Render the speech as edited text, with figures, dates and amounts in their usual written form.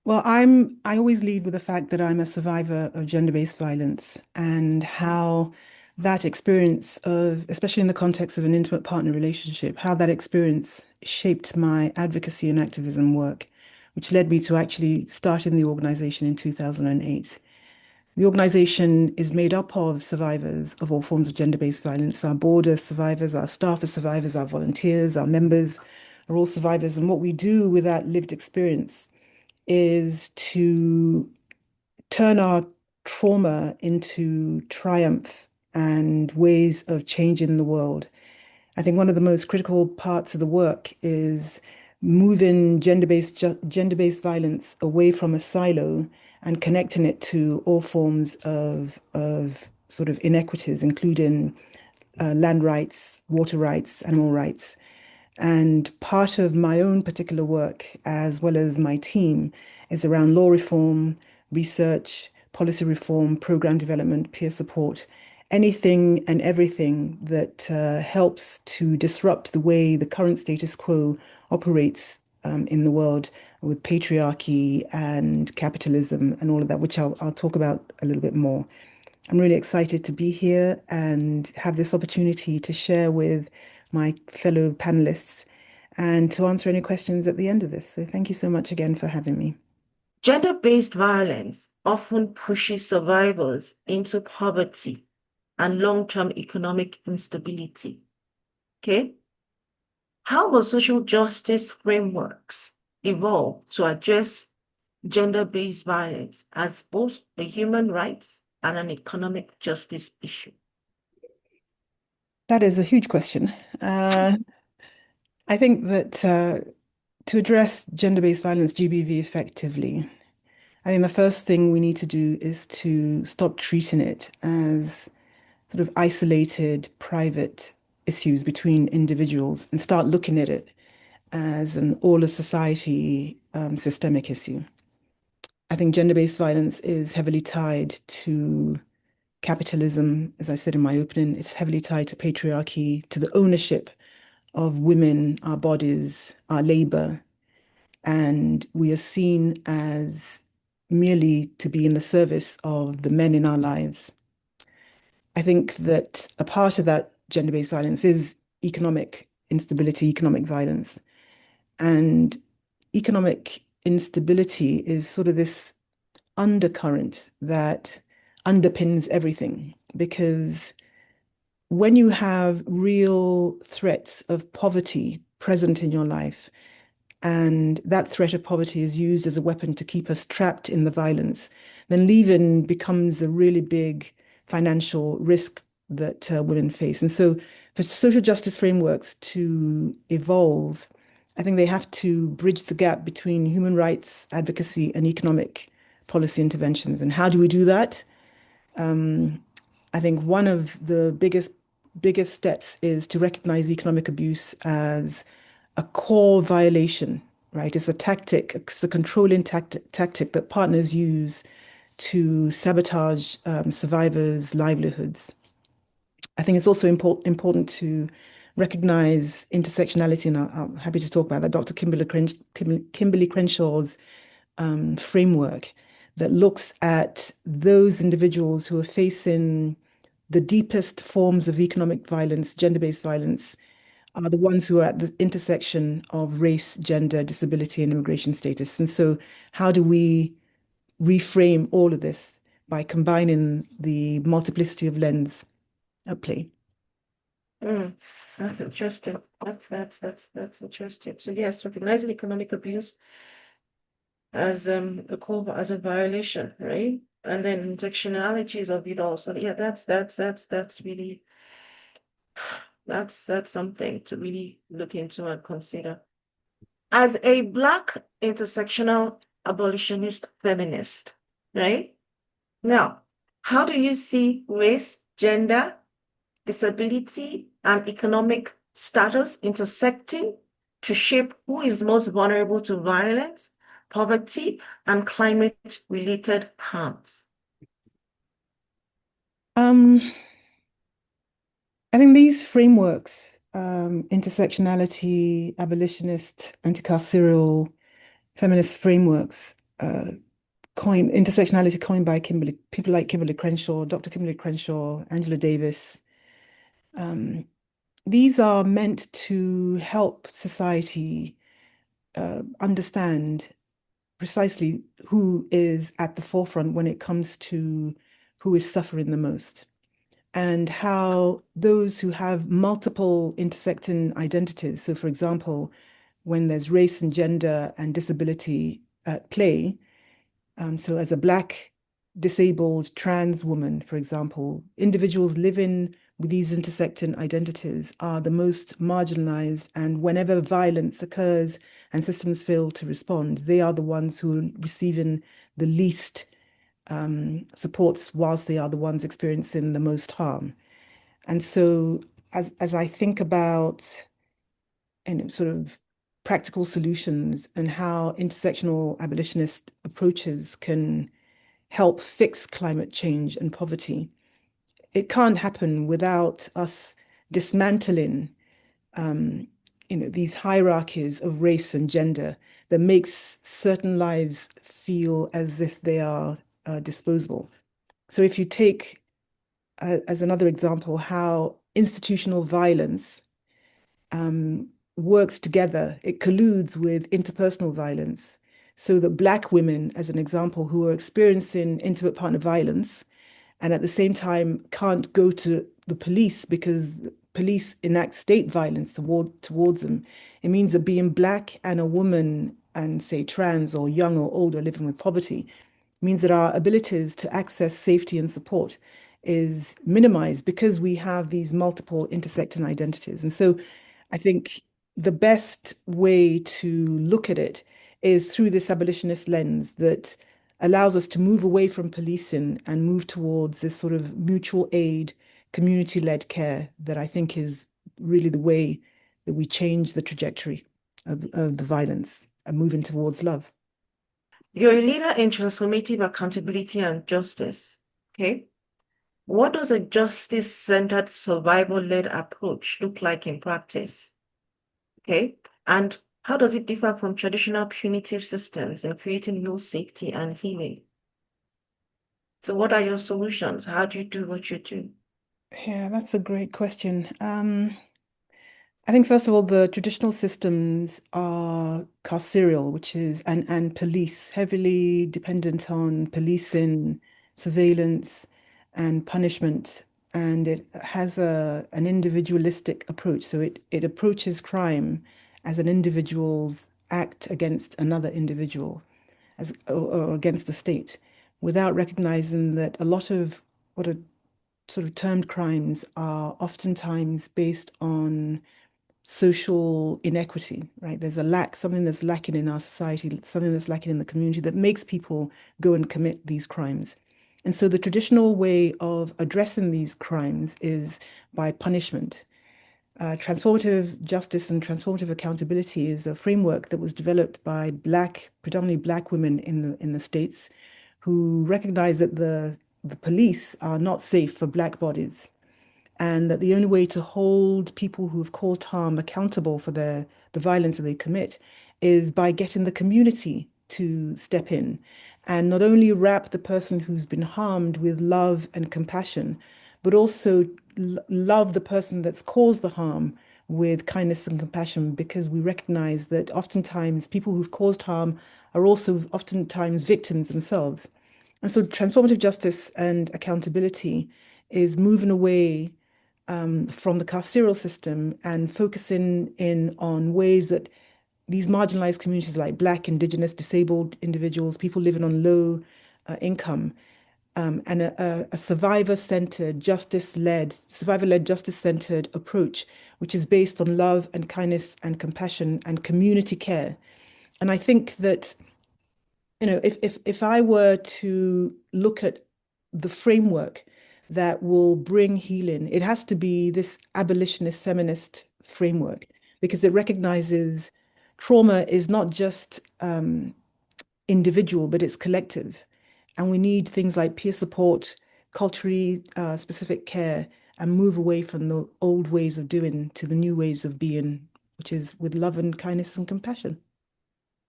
Well, I always lead with the fact that I'm a survivor of gender-based violence and how that experience of, especially in the context of an intimate partner relationship, how that experience shaped my advocacy and activism work, which led me to actually starting the organization in 2008. The organization is made up of survivors of all forms of gender-based violence. Our board are survivors, our staff are survivors, our volunteers, our members are all survivors. And what we do with that lived experience is to turn our trauma into triumph and ways of changing the world. I think one of the most critical parts of the work is moving gender-based violence away from a silo and connecting it to all forms of sort of inequities, including land rights, water rights, animal rights. And part of my own particular work, as well as my team, is around law reform, research, policy reform, program development, peer support, anything and everything that helps to disrupt the way the current status quo operates in the world with patriarchy and capitalism and all of that, which I'll talk about a little bit more. I'm really excited to be here and have this opportunity to share with my fellow panelists and to answer any questions at the end of this. So thank you so much again for having me. Gender-based violence often pushes survivors into poverty and long-term economic instability. Okay? How will social justice frameworks evolve to address gender-based violence as both a human rights and an economic justice issue? That is a huge question. Uh, I think that to address gender-based violence, GBV, effectively, I think the first thing we need to do is to stop treating it as sort of isolated, private issues between individuals and start looking at it as an all of society systemic issue. I think gender-based violence is heavily tied to capitalism, as I said in my opening, it's heavily tied to patriarchy, to the ownership of women, our bodies, our labor, and we are seen as merely to be in the service of the men in our lives. I think that a part of that gender-based violence is economic instability, economic violence. And economic instability is sort of this undercurrent that underpins everything. Because when you have real threats of poverty present in your life, and that threat of poverty is used as a weapon to keep us trapped in the violence, then leaving becomes a really big financial risk that women face. And so, for social justice frameworks to evolve, I think they have to bridge the gap between human rights advocacy and economic policy interventions. And how do we do that? Um, I think one of the biggest steps is to recognize economic abuse as a core violation, right? It's a tactic, it's a controlling tactic that partners use to sabotage survivors' livelihoods. I think it's also important to recognize intersectionality, and I'm happy to talk about that. Dr. Kimberly Crenshaw's framework that looks at those individuals who are facing the deepest forms of economic violence, gender-based violence, are the ones who are at the intersection of race, gender, disability, and immigration status. And so, how do we reframe all of this by combining the multiplicity of lens at play? Mm, that's interesting. That's interesting. So yes, recognizing economic abuse as as a violation, right? And then intersectionalities of it all. So yeah, that's really that's something to really look into and consider. As a Black intersectional abolitionist feminist, right? Now, how do you see race, gender, disability, and economic status intersecting to shape who is most vulnerable to violence, poverty, and climate-related harms? Um, I think these frameworks, intersectionality, abolitionist, anti-carceral, feminist frameworks, uh, intersectionality coined by people like Kimberly Crenshaw, Dr. Kimberly Crenshaw, Angela Davis. Um, these are meant to help society understand precisely who is at the forefront when it comes to who is suffering the most, and how those who have multiple intersecting identities, so for example, when there's race and gender and disability at play, so as a Black, disabled, trans woman, for example, individuals living with these intersecting identities are the most marginalized. And whenever violence occurs and systems fail to respond, they are the ones who are receiving the least supports, whilst they are the ones experiencing the most harm. And so as I think about sort of practical solutions and how intersectional abolitionist approaches can help fix climate change and poverty, it can't happen without us dismantling these hierarchies of race and gender that makes certain lives feel as if they are disposable. So if you take as another example how institutional violence works together, it colludes with interpersonal violence. So that Black women, as an example, who are experiencing intimate partner violence and at the same time can't go to the police because the police enact state violence towards them. It means that being Black and a woman and say trans or young or old or living with poverty means that our abilities to access safety and support is minimized because we have these multiple intersecting identities. And so I think the best way to look at it is through this abolitionist lens that allows us to move away from policing and move towards this sort of mutual aid, community-led care that I think is really the way that we change the trajectory of the violence and moving towards love. You're a leader in transformative accountability and justice. Okay. What does a justice-centered, survival-led approach look like in practice? Okay. And how does it differ from traditional punitive systems in creating real safety and healing? So, what are your solutions? How do you do what you do? Yeah, that's a great question. I think first of all, the traditional systems are carceral, which is and police, heavily dependent on policing, surveillance, and punishment. And it has an individualistic approach. So it approaches crime as an individual's act against another individual, or against the state, without recognizing that a lot of what are sort of termed crimes are oftentimes based on social inequity, right? There's a lack, something that's lacking in our society, something that's lacking in the community that makes people go and commit these crimes. And so the traditional way of addressing these crimes is by punishment. Transformative justice and transformative accountability is a framework that was developed by predominantly Black women in the States, who recognize that the police are not safe for Black bodies, and that the only way to hold people who have caused harm accountable for the violence that they commit is by getting the community to step in and not only wrap the person who's been harmed with love and compassion, but also love the person that's caused the harm with kindness and compassion, because we recognize that oftentimes people who've caused harm are also oftentimes victims themselves. And so transformative justice and accountability is moving away from the carceral system and focusing in on ways that these marginalized communities like Black, Indigenous, disabled individuals, people living on low income, and a survivor-centered, survivor-led, justice-centered approach, which is based on love and kindness and compassion and community care. And I think that if I were to look at the framework that will bring healing, it has to be this abolitionist feminist framework, because it recognizes trauma is not just individual, but it's collective. And we need things like peer support, culturally specific care, and move away from the old ways of doing to the new ways of being, which is with love and kindness and compassion.